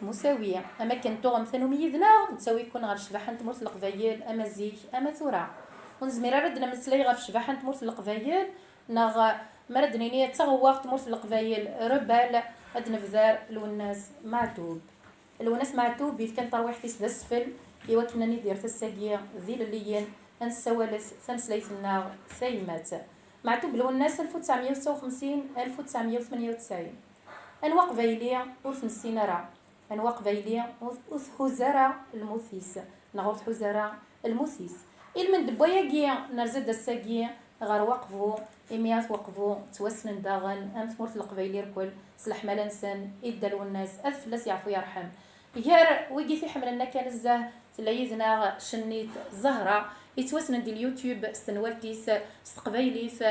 مساويه اما كنتو غمثنو ميدنا نساوي كون غير شباحه تمرت القبايل اما زيك اما ثورة ونزمير ردنا مسلاي غير شباحه تمرت القبايل ناغ مردنيني تغوغ تمرت القبايل ربال اد نفذار الوناس معتوب الوناس معتوب كان ترويح في سدا السفل ايوا كنا ندير تساقيه ذي الليين انسوالث ثنسليثنا ثايمات معتوب الوناس 1956 1998 انواع قبايليه ورث السينارة انواع قبايليه ورث حزاره الموثيس نغورث حزاره الموثيس المن دبوياكيا نرزد الساقيه غير وقفوا إميات وقفوا توسن داغن أم تمرت القبايلي ركل سلح ملنسن إدلوا الناس ألف لاس يعفو يرحم يار ويجي في حملنا كان الزه تلايذنا شنيت زهرة يتوسن دي اليوتيوب استنوالتيس استقبايليس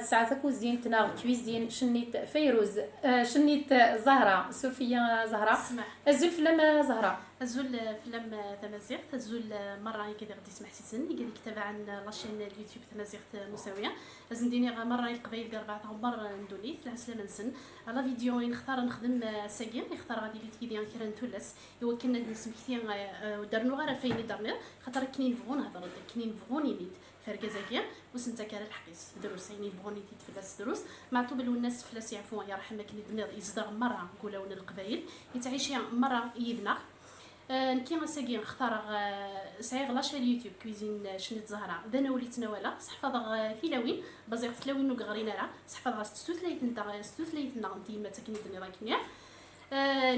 ساعات كوزين تناغ كويزين شنيت فيروز شنيت زهرة سوفيا زهرة الزول فيلم زهرة الزول فيلم تمازيغ الزول مرة كذا غادي يسمح سيسن قال لك تابع عن لاشين اليوتيوب تمازيغ مساوية زنديني مرة القبايل ديال 4 مرة ندولي ثلاث لمنسن على فيديو نختار نخدم ساكين يختار غادي لي فيديو كيران تولس هو كنا نسم كثير ودرنو غير فين درنا خاطر كنين فغون هضر كنين فغون يميت فرقزاكيا وسنتا كان الحقيس دروس يعني فغوني تفلاس دروس معطوب الناس فلاس يعفو يا رحمه كني دمير يصدر مره نقولوا القبايل يتعيشي مره يدنا كي غساكي نختار سعي غلاش اليوتيوب كويزين شنيت زهره انا وليت نوالا صحفظ فيلاوين بازيغ فلاوين وكغرينا راه صحفظ ستوثليتنا ديما تكني دني راكنيا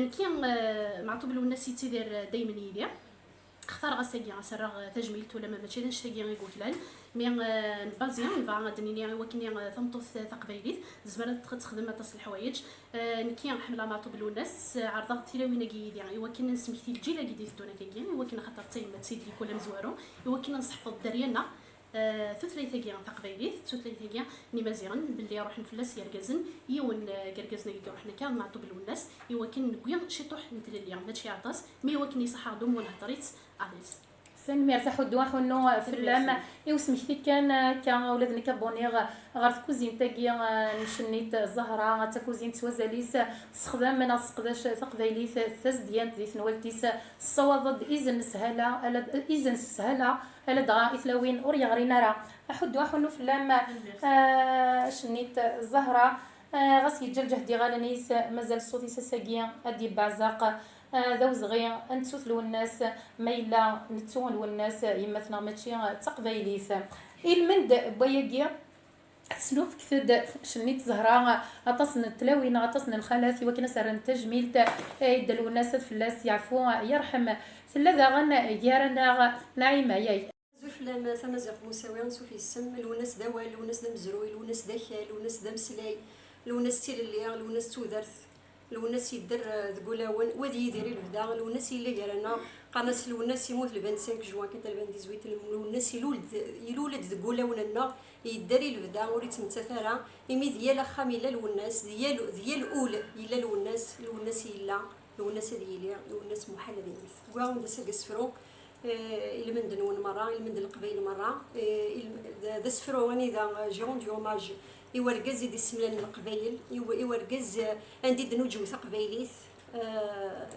كي معطوب الناس يتيدير دايما يدير اختار غساكي غسرغ تجميلت ولا ما ماشي نشتاكي غيقول فلان مي نبازيان نبغى دنيا وكني ثمطوث تقبايليت زمرت تخدم تصل الحوايج كي نحمل معطوب الناس عرضت تلاوينا كيدي ايوا كنا نسميتي الجيله كيدي تدونا كاين ايوا كنا خاطر تايما تسيد لي كل مزوارو ايوا كنا نصحفوا الدريانا ثلاثه كيا تقبايليت ثلاثه كيا ني مزيان باللي روح نفلس يركزن يون كركزنا كي روحنا كان معطوب الناس ايوا كن نقيم شي طوح مثل اليوم ماشي عطاس مي هو كني صح دوم ونهضريت عليس سن مرتاح الدواح انه في اللام يوسمحتي كان ولادنا كابونيغ غير كوزين تاكي نشنيت زهره تا كوزين توازاليس استخدام من اسقداش تقبايلي ثاث ديال ديت نوالتيس الصواب اذن سهله اذن سهله على دغا اثلاوين اوريا غرينا راه احد واحد انه في اللام شنيت زهره غاس يتجلجه دي غالنيس مازال صوتي ساكيا ادي بعزاق ذو صغير نتوثلو الناس ميلا نتوثلو الناس يمثنا ماشي تقبايليث المند بوياكيا سلوف كثد شنيت زهراء عطسن التلاوين عطسن الخلاث وكنا سرن تجميل يدلو الناس فلاس يعفو يرحم ثلاثة غن يارنا نعيمة ياي زوف لما تمازيغ مساوي نسوفي السم الوناس دوال الوناس دا مزروي الوناس دا خال الوناس دا مسلاي الوناس تيللي الوناس تودرث الوناس يدر ذقولاون ودي يدير البدا الوناس اللي قالنا قناص الوناس يموت ل 25 جوان كتا ل 28 الوناس يلولد ذقولاون النا يدري البدا وريت متثرا يمي ديال خامله الوناس ديال اول الا الوناس يلا الوناس ديالي الوناس محال ديال كوا ندا سكسفرو المند نون مره المند القبيل مره ذا سفرو اني ذا جون ديوماج يورجز يدي السملان القبايل يورجز عندي دنوج وثقبايليث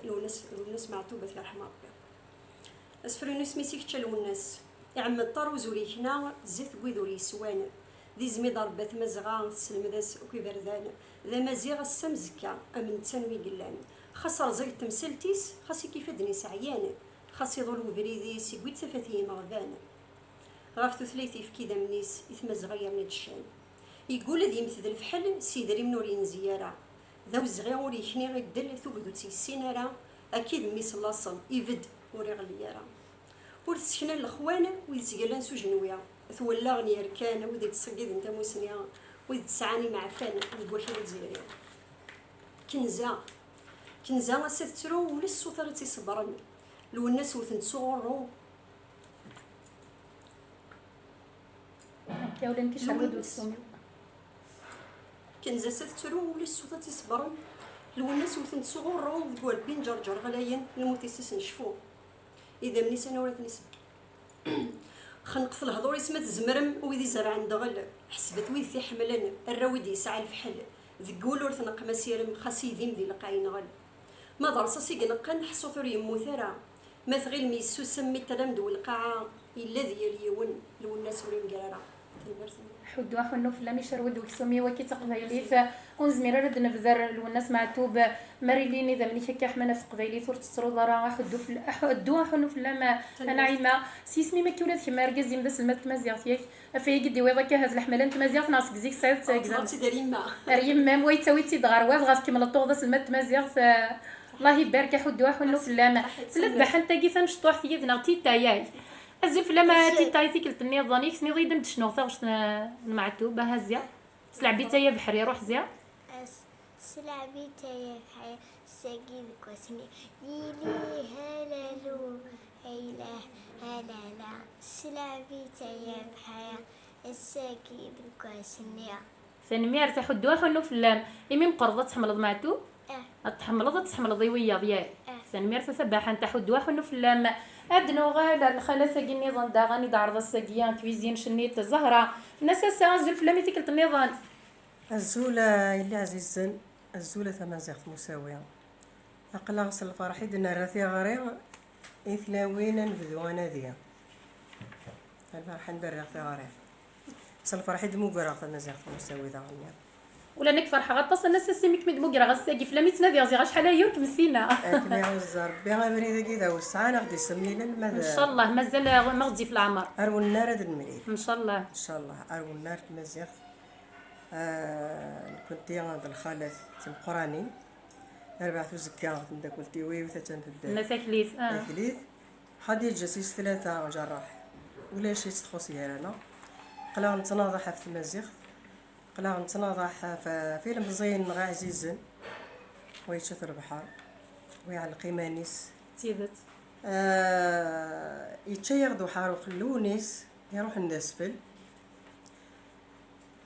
الوناس معتوبه يرحم ربي اسفروني سميتي كتشال الناس يعم الطروز وريكنا زيت قيدوري سوان دي زمي ضربات مزغا تسلمداس وكيبردان ذا مزيغ السمزكا امن تنوي قلان خاص زيت تمسلتيس خاص كيف دني سعيان خاص يضل وبريدي سيقويت تفاتي مغبان غافتو ثلاثي في كذا منيس يتمزغيا من الشام يقول ذي مثل الفحل سيدري منورين زيارة ذو زغي وري كني غيدل ثوبدو تيسينارا أكيد ميس لاصل يفد وري غليارا ورتسكنا الأخوان ويتسقلان سوجنويا ثولا غني ركان وذي تسقيد انت موسنيا وذي تسعاني مع فان البوحيد زياريا كنزا سترو ولس وثرتي صبرن لو الناس وثن صغرو يا ولين كيشردو السومي كنزا سترو ولس وثرتي صبرن لو الناس وثن صغرو تقول بين جرجر غلاين الموتيسس نشفو اذا مني سنه ولا نسب خنقص الهضور يسمى تزمرم ويدي زرع عند غل حسبت ويدي حملن الراودي يسعى الفحل ذقول ورث نقمه سيرم خاص يديم ذي القاين غل ما درس يقنقا نحسو ثور يموت راه ما ثغيل ميسو سمي تلامد والقاعة إلا ديال يون لو الناس ورين قرارة حدو حنو فلا ميشرود وكسومي وكي تقبايليت ونزمير رد نبذر لو الناس معتوب مريليني ذا مني كي حمانا في قبايلي ثور تسرو ضرا حدو فلا حدو حنو فلا ما انا عيما سيسمي ما كيولاد كيما ركز يم بس المات مازيغ فيك في قدي ويضا كهز الحملان تمازيغ ناقص كزيك سايت تقدر داريما ريم مويتاويتي دغار واغاس كيما لطوغ المات مازيغ الله يبارك حدو حنو فلا ما ثلاث بحنتا كي فمشطوح في يدنا تيتاياي أزف لما تيتاي ثيكلت النظاني كسني ضيد نتشنو ثغش المعتوب هزيا سلعبي تايا بحري روح زيا سلعبي تايا بحري ساقي كوسني يلي هلالو هيلا هلالا سلعبي تايا بحري الساقي كوسني فنمير تحدو حنو فلام إمي مقرضة تحمل معتوب تحمل ضيوية ضياء فنمير تسبح أنت حدو حنو فلام أدنو غالا الخلاصة كي النظام دا غاني دا عرض الساقيان كويزين شنيت زهرة نساسا زول فلامي تيكلت النظام الزولة اللي عزيزن الزولة تمازيغ مساوية أقلا غسل الفرحي دنا راثي غريغ إثلاوين نبذو أنادية الفرحة ندير راثي غريغ غسل الفرحي دمو قراغ تمازيغ مساوية دا غنيا ولا نك فرحة غطاس الناس السميك مد مقرا غساقي فلامي تنادي غزي شحال هي كمسينا أكلي عوزار بيها بريدة كذا والسعانة غدي يسمينا إن شاء الله مازال ما غدي في العمر أرو النار هاد المليل إن شاء الله إن شاء الله أرو النار تمازيغ كنت عند الخالة تم قراني أربعة زكاة من قلتي وي وثلاثة تبدا الناس أكليت أكليت حدي جاسيس ثلاثة جراح ولا شي تخصي أنا قلا نتناضح في المزيغ قلا نتناضح في فيلم زين غا عزيزن ويشث البحر ويعلى القيمانيس تيبت يتشيغ ذو حاروق اللونيس يروح النسفل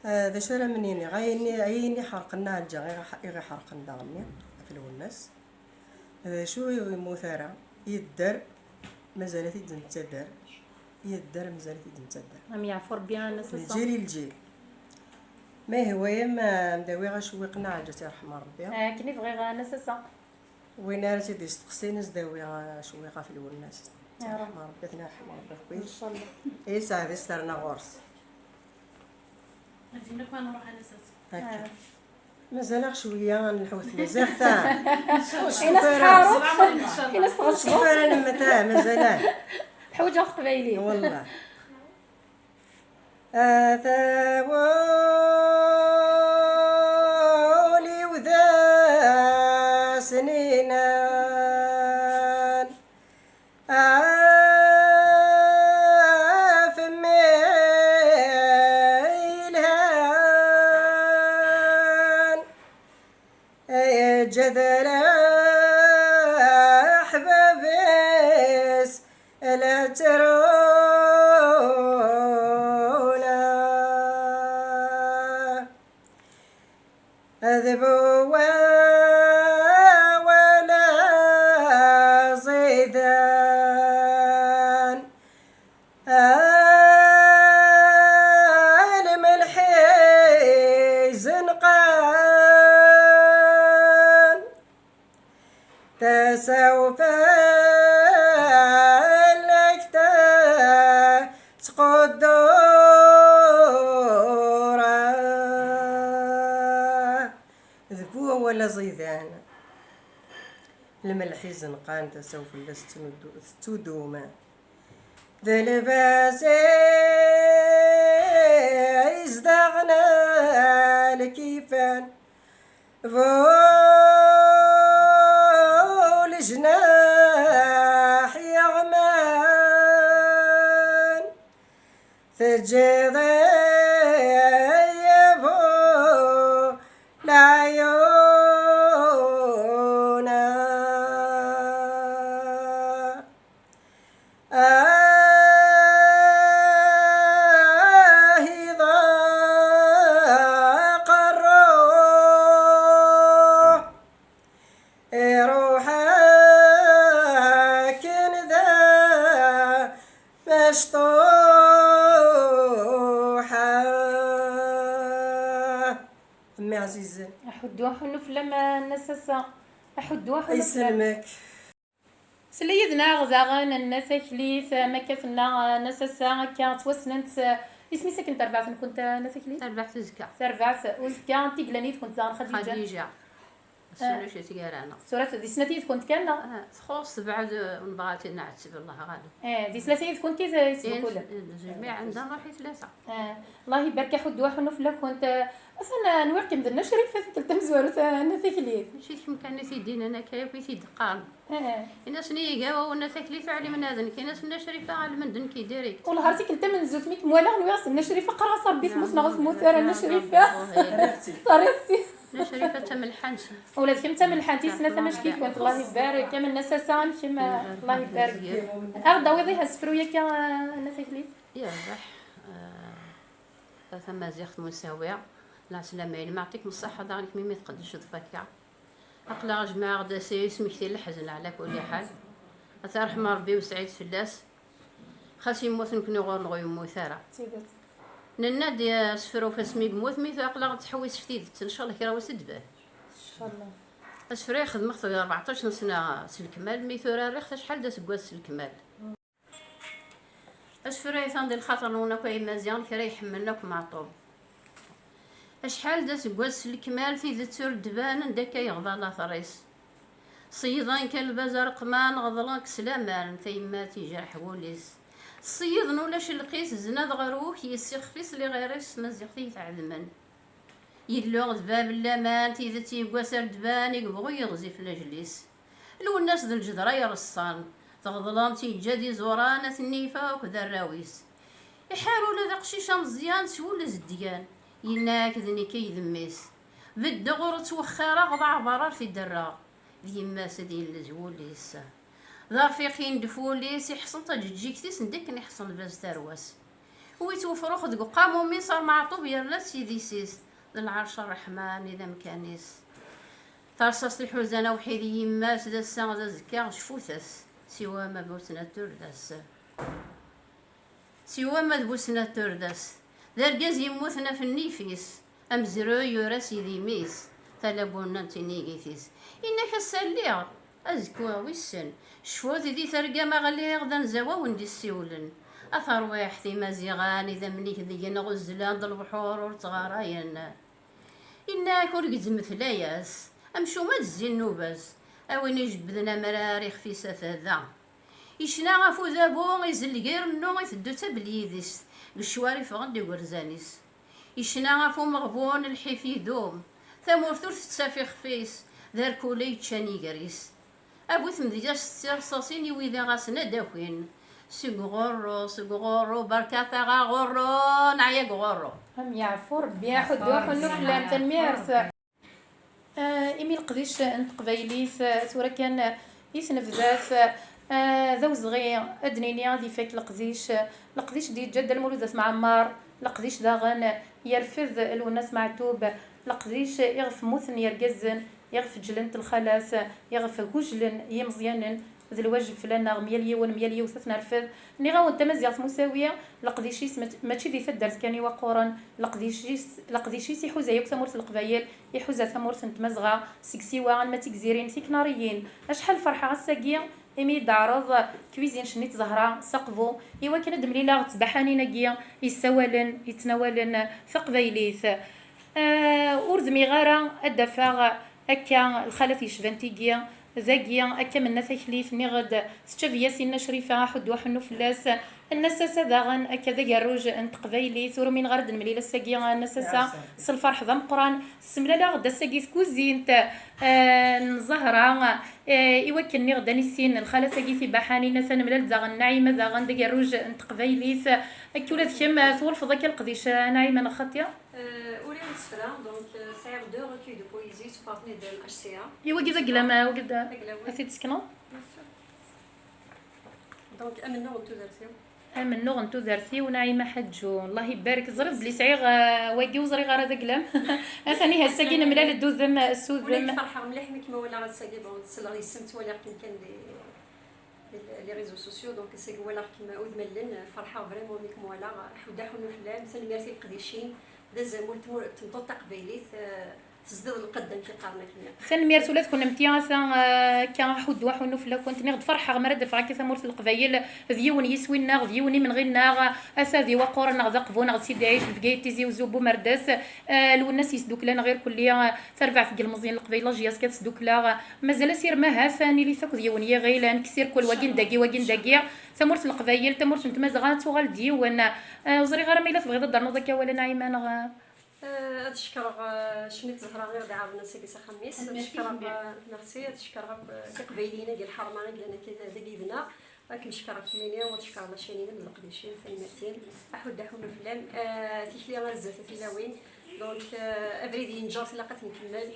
هذا شرا منيني غايني حرقنا الجا غير حرقنا دغني في الونس هذا شو مثارة يدر مازالت يدنتدر يدر مازالت يدنتدر هم يعفر بيان الناس الجيل الجيل ما هو يما مداوي غشوي قناع جات يرحم ربي كني بغي غا نساسا وين راه تدي تقسي ناس داوي شوي غا في الونس يا رب ربي تنرحم ربي ان كويس شاء الله اي ساعه استرنا غورس غادي نروح نروح على اساس هكا مازال شويه نحوس مزيغ تاع اين صحارو اين صغصبو انا لما تاع مازال حوجه قبايلي والله أثاولي وذا سنينان فميلهان جذر أحبابيس لا ترونا أذبوا ولا زيدان الملحي زنقان تسوف لك تقدورا ذبوه ولا زيدان الملحي زنقان تسوف لستودوما ذا لباسي ازدغنا لكيفان فول جناح يغمان ثجذي يبو العيونا ضاق الروح روحك ذا مشطوحة أمي عزيزة حدو حنو فلما نساسا احد واحد يسلمك. سليدنا غزاغن الناس كليث ما كفنا ناس الساعة كانت توسنت اسمي ساكن تربعث كنت ناس كليث تربعت زكا تربعث وزكا تيقلانيت كنت زان خديجة السنوشة تيقارانا سورة دي سنتيت كنت كان تخوص بعد ونبغاتي نعتب الله غالب دي ثلاثة كنت كذا يسمى كلها الجميع عندنا نروحي 3 الله يبارك حد واحد نفلا كنت اصلا نوع كم درنا شريفه في كل تمزور انا ثقليت ماشي كيما كان تيدينا انا كايا ويتي دقان الناس نيقا ونا ثكليت علي من هذا كاين ناس شريفه على من دن كي ديريكت والله هارتي كنت من زوت ميك مولا نويس من شريفه قرا صار بيت مسنا غوث موثر انا شريفه طريقتي لا شريفه تم الحنش ولاد كم تم الحنتي سنه ثمش كيف كنت الله يبارك كم الناس سام كما الله يبارك اغدا ويضي هسفرويا كا انا ثكليت يا بح ثم زيخت مساويه لا سلامة ما يعطيك الصحة دارك ميمي تقدش تفكع أقلا جماعة غدا اسمك كثير الحزن على كل حال أثار رحمة ربي وسعيد فلاس خاص يموت نكوني غور نغو يموت ثارا ننادي سفرو فاسمي موت ميثو أقلا تحويس فتيد إن شاء الله كرا وسدبه ان شاء الله أسفرو ياخذ مخطو 14 سنة سلكمال ميثو راه ريخ شحال دا سكواس سلكمال أسفرو يثاندي الخاطر نونا كاي مزيان كرا يحملناك مع طوب شحال دا سكواس الكمال في ذات سور دبان داكا يغضى لا ثريس صيدان كالبازار قمان غضلانك سلامان تيما تيجرح وليس صيد نولاش القيس زناد غروح يسيخفيس لي غيريس مزيقتي تعذمن يلو دباب اللامان تيذا تيقواسر دبان يقبغو يغزي في الجليس لو الناس ذا الجدرة يرصان تغضلان تيجادي زورانة النيفا وكذا الراويس يحارو لا ذا قشيشة مزيان سولا زديان يناك ذني كي ذميس بالدغور توخارا غضع برار في الدرا ديما سدي الزول ليسا ظرفيقين دفوليس يحصل تجيك تيس نديك نحصل باز ترواس ويتوفرو خذ قامو ميصر معطوب يلا سيدي سيس للعرش الرحمن اذا مكانيس ترصص الحزانه وحيدي يما سدا الساعه ذا زكا شفوثس سوا ما بوسنا تردس سوا ما بوسنا تردس ذا الجاز يموتنا في النيفيس أمزرو يوراسي ذي ميس تلابونا نتينيكيثيس إنك السليغ أزكوا ويسن شفوت ذي ترقى مغلي غدا نزوا وندي السيولن أثر واحد مزيغان إذا منيك ذي نغزلان ضل البحور ورتغاراين إنك ورقز مثلاياس أمشو ما تزين نوباس أوين يجبدنا مراريخ في سفاذا يشنا غفو ذابو يزل غير النوم يثدو تبليذيس بالشواري فغندي ورزانيس يشنا غفو مغبون الحيفي دوم ثمور ثلث تسافي خفيس ذار كولي تشاني قريس أبو ثمديجاش السرصاصين وإذا غاسنا داوين سيغورو بركاتا غورو نعيا غورو هم يعفو ربي ياخد روحو نفلام تنميرث إيمي القديش انت قبيليس ثورا كان يسنفذاث ذو صغير أدنيني غادي فيك القديش دي جد المولودة مع عمار القديش داغن يرفض الوناس معتوب القديش يغف موثن يرقزن يغف جلنت الخلاص يغف جوجلن يمزيانن ذي الواجب فلانا ميالية ونميالية وثثنا رفض ني غاو التمازيغ مساوية لقديشيس ماشي ذي ثدرت كاني وقورا لقديشيس يحوزا يوك ثمورث القبايل يحوزا ثمورث نتمزغا سكسيوان ما تكزيرين سيكناريين اشحال فرحة غساقية إمي دعرض كويزين شنيت زهرة سقفو إوا كان دمليلا غتبحاني ناقيا يسوالن يتناولن ثقبيليث أردمي غارة الدفاغ أكا الخالة يشفنتيقيا زاقيا أكا من نثيخليث نغد ستشافيا سينا شريفة حد وحنو فلاس النساسة داغن أكا ذا قروج انت قبايلي ثورو من غرد المليلة الساقيا النساسة سلفرح ذا مقران السملالة غدا الساقيث كوزينت نزهرة إوا كني غدا نسين الخالة ساقيثي بحاني نسان ملال داغن نعيمة داغن ذا قروج انت قبايليث أكا ولاد كم ثور فضاك القديش نعيمة نخطيا أوريون السفرة دونك ساير دو روكي دو بويزي سوفارتني دو HCA إوا كذا قلما وقد أثيت سكنا دونك أمنو غنتو درسيو من نوع انتو درسي ونعيمة حجو الله يبارك زرب بلي سعيغ واقي وزري غير هذا قلم ثاني هالساقين ملال الدوذم السوذم ولكن فرحة مليح كيما ولا غا الساقي بون تسلغ يسمت ولكن كان لي ريزو سوسيو دونك الساقي ولا كيما أود ملن فرحة فريمون ميك مولا حودا حنو فلان ثاني ميرتي القديشين داز مول تمطوط قبيليث تزداد القدم في قارنك لنا. ثان ميرت ولا تكون امتيازا كان حد وحنو فلا كنت نغد فرحه مرد فرا كيف مورت القبايل ذيون يسوينا ذيوني من غير اساذي وقور نغ ذقفو نغ سيدي عيش في تيزي وزوبو مرداس لو الناس يسدوك لنا غير كليه تربع في المزيان القبيله جياس كتسدوك لا مازال سير ما ثاني لي ثاك ذيون يا غيلا نكسير كل واكين داكي ثمورت القبايل تمورت نتمازغات وغالدي وانا وزري غير ما الا تبغي تضرنا ذاك ولا نعيمان تشكر شنيت زهره غير دعاونا سيدي خميس تشكر ميرسي تشكر تقبيلينا ديال الحرمانه لنا كذا دقيقنا كنشكر فينيا وتشكر ماشينينا من القديشين فينيتين احد دحون فلان تيشلي غير زات تيلاوين دونك افريدي نجاس لاقات نكمل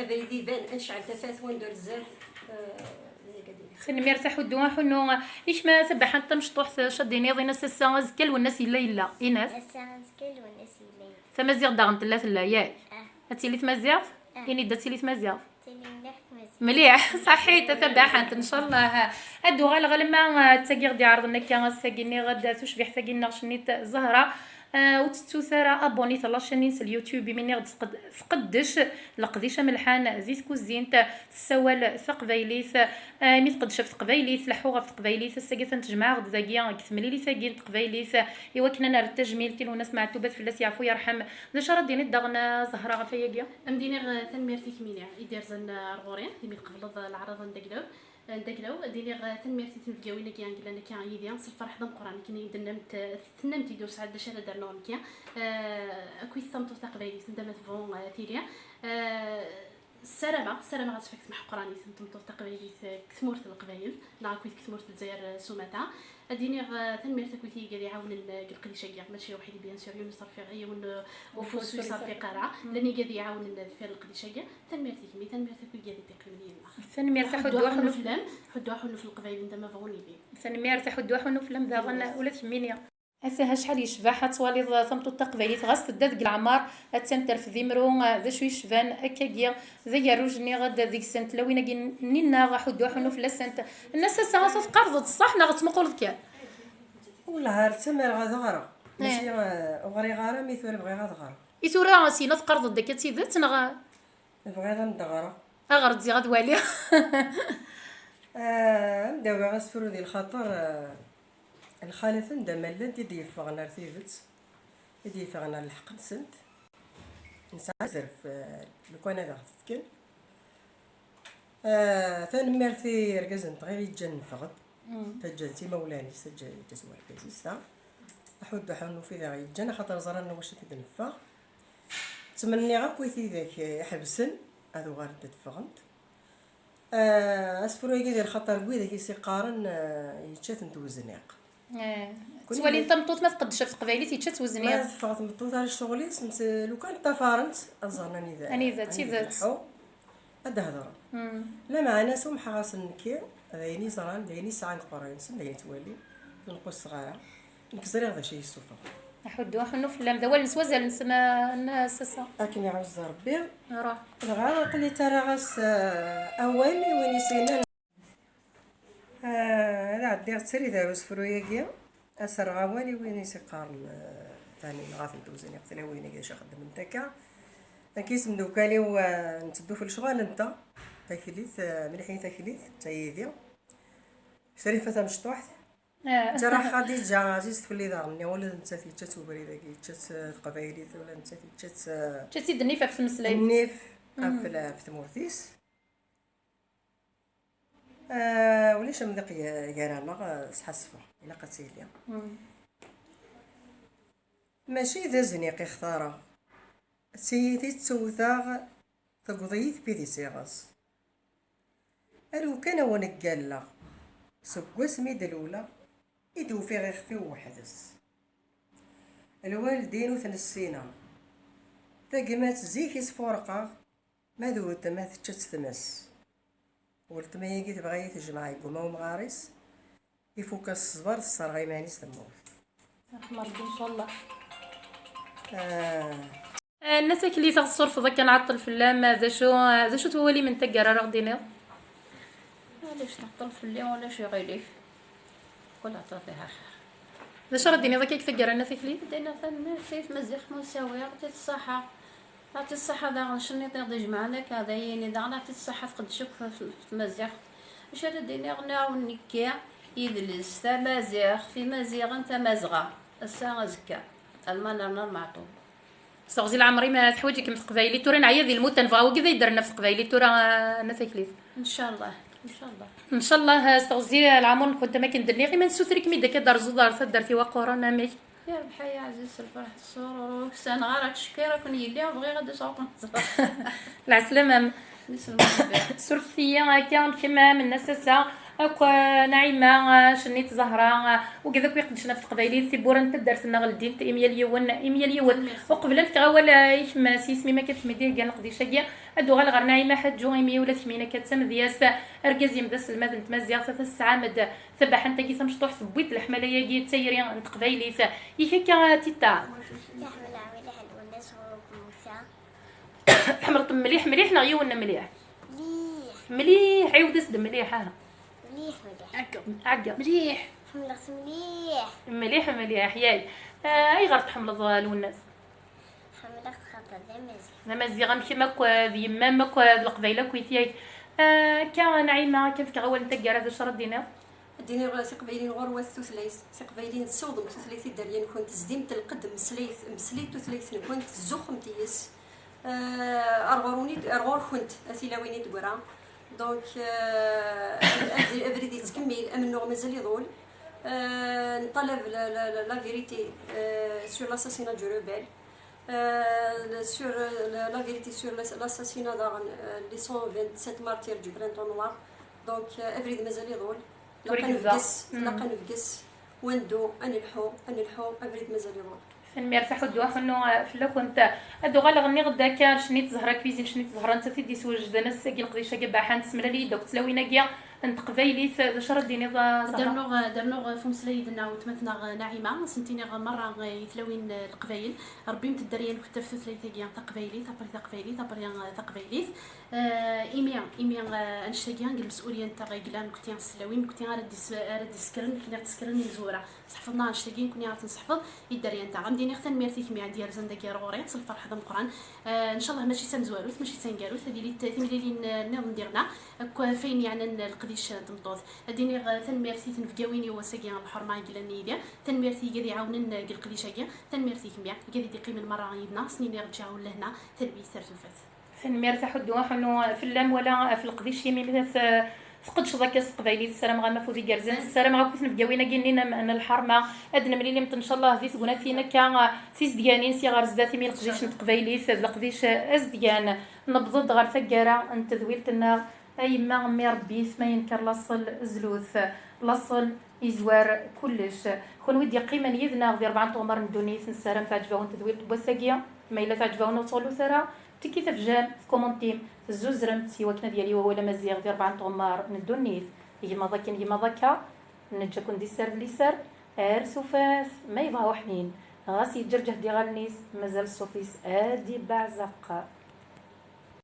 افريدي بان انشعل تفات وندير الزات سن مرتاح ودوا حنو ايش ما سبح انت مشطوح شديني ضينا ساسا زكل والناس الا ايناس الساعة زكل والناس اللي تمازيغ داغن تلا لا ياك هاتي لي تمازيغ اني درتي لي تمازيغ تلي مليح مزيان. مليح صحيت تباحت ان شاء الله ادو غال ما تاكيغ دي عرضنا كان ساكيني غدا تشبيح ثاكينا شنيت زهره وتتوثر ابوني تلا شانين اليوتيوب مني غد فقدش لقديش ملحان زيت كوزينت السوال ثقبيليث مي تقدش في قبيليث لحوغه في قبيليث الساقه تنجمع غد ذاكيا كثملي لي ثاقين قبيليث ايوا كنا نار التجميل تيلو ناس معتوبات فلاس يعفو يرحم واش رديني دغنا زهره غفياكيا مديني ثنميرتي كمينيا يدير زن رغورين يمي قبل العرض ندقلو ديني ثنميرتي تنفقاوينا كيان قلنا كيان يديان الفرح دم قران كني دنمت ثنمتي دوس عاد شهاده درنون كيان اكوي ثمتو تقبيلي ندمت فون تيريا سلامة غتفك مع قراني ثمتو تقبيلي كثمورت القبايل نعاكوي كثمورت الجزائر سومتا اديني ثنميرتك كويتي قال يعاون القليشه كاع ماشي وحيد بيان سور يوم صافي غيا وفوس صافي قرعه لاني قال يعاون في القليشه كاع ثنميرتك قال تقريبا ثنميرت حدوا حنو فلان حدوا حنو في القبايل عندما فغوني بي ثنميرت حدوا حنو فلم داغنا ولا ثمينيا اساها شحال يشبح توالي ثمتو التقبيلي غاس تداد العمار التنتر في ذمرو ذا شوي شفان اكاكيا ذا روجني غدا ديك السنت لوينا نينا غحدوا حنو في السنت الناس ساعه قرضت الصح نغتمقول كاع ولا هار تما غادا غرا ماشي غري غرا ميثور بغي غادا غرا يثورا سينا تقرضت داك تيدت نغ بغي غادا ندغرا اغرد زي غدوالي نبداو غاسفرو ديال الخطر الخالة ندملن تيدي فغنا رثيفت يدي فغنا الحق نسنت نسعى زرف لو كان هذا تسكن ثاني مرثي ركزنت غير يتجن فغد تجلتي مولاني سجل جزوار كيسا احد حنو في ذا يتجن خاطر زرنا واش تدنفا تمني غا كويتي ذاك حبسن هذو غير تدفغنت اسفرو يدير الخطر كوي ذاك قارن يتشات ندوزنيق تولي انت مطوط ما تقدش في قبايلي تيتشات وزنيا ما فقط مطوط على الشغلي سمت لو كان طفارنت ازرناني ذا اني ذاتي ذات هذا هضره لا مع ناسهم حاصل نكير هذايني زران دايني ساعه قراين سن دايني تولي نقص صغيره نكزري هذا شيء السوفه حدوا حنو في اللام دوال نسوازل نسنا الناس لكن يعوز ربي راه الغا قلي ترى غاس اولي وين يسينا هذا عدي تسري داوز فرويكيا اسر غوالي وين يسقار ثاني غافل توزني قتلا وين يجي خدم نتاكا كيسم دوكالي ونتدو في الشغل انت تكليث ملحين تكليث تايديا شريفه مشطوح ترى خديجه عزيز في اللي دارني ولا انت في تشات وبريداكي تشات قبايلي ولا انت في تشات النيف في المسلاي النيف في تمورتيس وليش مدق يرانا سحسفه الا قتيليا ماشي ذا زنيقي اختاره سيدي تسوثاغ تقضيث بيدي سيغاس الو كان ونقال سكواس ميد الاولى يدو في غير خفي وحدث الوالدين وثنسينا تاقمات زيك يسفورقا ما ذوت ما تشت ثمس ولت ما يجي تبغي تجمع يقوم ومغارس يفوك الصبر الصرغي ماني استموت رحمة ربي ان شاء الله الناس اللي تغصر في ذاك نعطل في اللام ذا شو تولي من تقرا راه دينير علاش نعطل في الليل ولا شي غيليف كل عطا فيها خير ذا شرا ديني ذاك كيف تقرا الناس اللي دينا فن سيف مزيخ مساوي عطيت الصحة عطي الصحة دا شني تغدي جمعنا كذا يعني دا عطي الصحة تقد شوك في مزيغ واش هذا ديني غناو نكيا يدلس تا مزيغ في مزيغ انت مزغة الساعة زكا المانا نار معطوب صغزي العمري ما تحوجي كم في قبايلي تورا نعيا ذي الموت نبغاو كذا يدرنا في قبايلي تورا نسكليف ان شاء الله ان شاء الله ان شاء الله استغزي العمر كنت ما كندرني غير ما نسوثرك ميدا كدار زودار درتي وقورانا مي يا ربحي يا عزيز الفرح السرور سنة غير تشكيرك كون يلي بغي غادي صوت العسلامة نسلم سورثية كان كما من الناس اكو نعيمه شنيت زهره وكذا كيقدشنا في القبايلين تيبورا انت درسنا غلدين ايميال يون وقبل انت غاول يحما سيسمي ما كتمديه كاع نقدي شاكيا ادو غير نعيمه حجو ايمي ولا ثمينه كتسم دياس اركازي مدس الماذ مزيغ 3 ساعه مد ثبح انت كي مشطوح بويت الحملايه كي تسيري انت قبايلي يحكى تيتا يحمل عملي حد والناس وموسى حمرت مليح مليح نغيونا مليح مليح مليح عيود اسد مليح ها مليح مليح عقا مليح حملت مليح مليح مليح ياي اي غير تحمل الظال والناس حملت خاطر ذا مزيح نمزي غنمشي ماك ذي ماك القبيله كويتياك كان نعيمه كيف غول انت كاع هذا الشرط دينا ديني غير قبايلين غروة الثلاث قبايلين السود الثلاث الدريان كنت زديمت القدم مسليت الثلاث كنت زخم تيس ارغور كنت اثيلاويني تقرا دونك افريدي تكمل امن مازال يضول نطلب لا فيريتي سور لاساسينا دو روبيل sur la vérité sur l'assassinat des 127 martyrs du printemps noir donc افريد مازال يضول لقا نفقس وندو انلحو افريد مازال يضول فنمي رتاح الدواء انه فلا كنت ادو غالا غني غدا كان شنيت زهره كويزين شنيت زهره انت تدي سوجد انا ساكي القديشه كبا حان تسملا لي دوك تلاوينا كيا انت قبايلي شرط ديني درنوغ فمس ليدنا وتمثنا ناعمه سنتيني مره يتلاوين القبايل ربي متدريان كنت في ثلاثه كيا تقبايلي تقبايلي ايميا انشتاكيان المسؤوليه نتا غيقلان كنتي السلاوين كنتي غادي تسكرن كنا تسكرن زوره صحفنا انشتاكين كنا غنصحفظ يدريان نتا غنديني حتى ميرتي كيما ديال زندكي رغوريت الفرح ذا مقران ان شاء الله ماشي تنزواروث ماشي تنقاروث هذه اللي تمليلين نظام ديالنا فين يعني القديش تمطوث هذيني تنميرتي تنفقاويني وساكي الحرمه قلاني ديال تنميرتي قادي يعاونن القديشه كيا تنميرتي كيما قادي يقيم المره يدنا سنين يرجعوا لهنا تنبي سرتفت فنمي رتاح الدواء انه في اللام ولا في القديش يمي فقدش ذاك قبايلي السلام غا مافودي كارزان السلام غا كنت نبقاوينا قلنا ان الحرمه ادنا ملي ان شاء الله زيت غنا فينا كا سيس ديانين سي غير زداتي مي القديش قبايلي في القديش ازديان نبضض غير فكاره انت ذويلتنا اي ما مي ربي ما ينكر لاصل زلوث لاصل يزوار كلش كون ودي قيمه يذنا في 4 عمر ندونيس نسرم تعجبون تذويل بوساكيا ما الا تعجبون وصلوا ثرا تكي تفجان في كومونتيم الزوزرم سيوكنا ديالي ولا مزيغ في 4 عمر ندونيس يما ذاك يما ذاك نجا كون دي سير لي سير سوفاس ما يبغى وحنين غاسي جرجه دي غالنيس مازال الصوفيس ادي بعزق